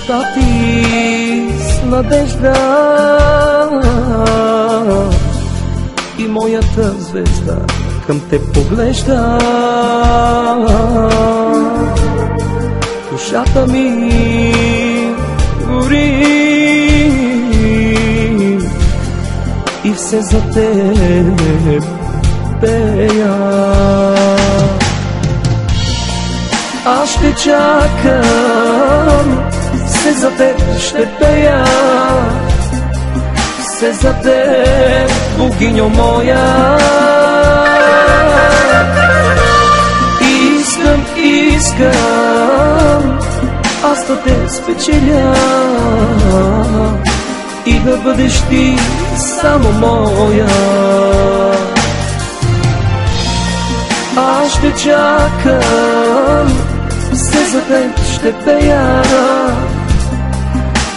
очилата ти с надежда и моята звезда към теб поглежда. Душата ми гори и все за теб пея. Аз ще чакам, все за теб ще пея, все за теб, богиньо моя. Искам аз да те спечеля и да бъдеш ти само моя. Аз ще чакам, все за теб ще пея,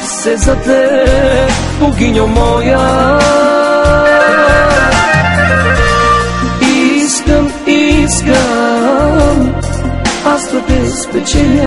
все за теб, богиньо моя. Искам аз да те спечеля.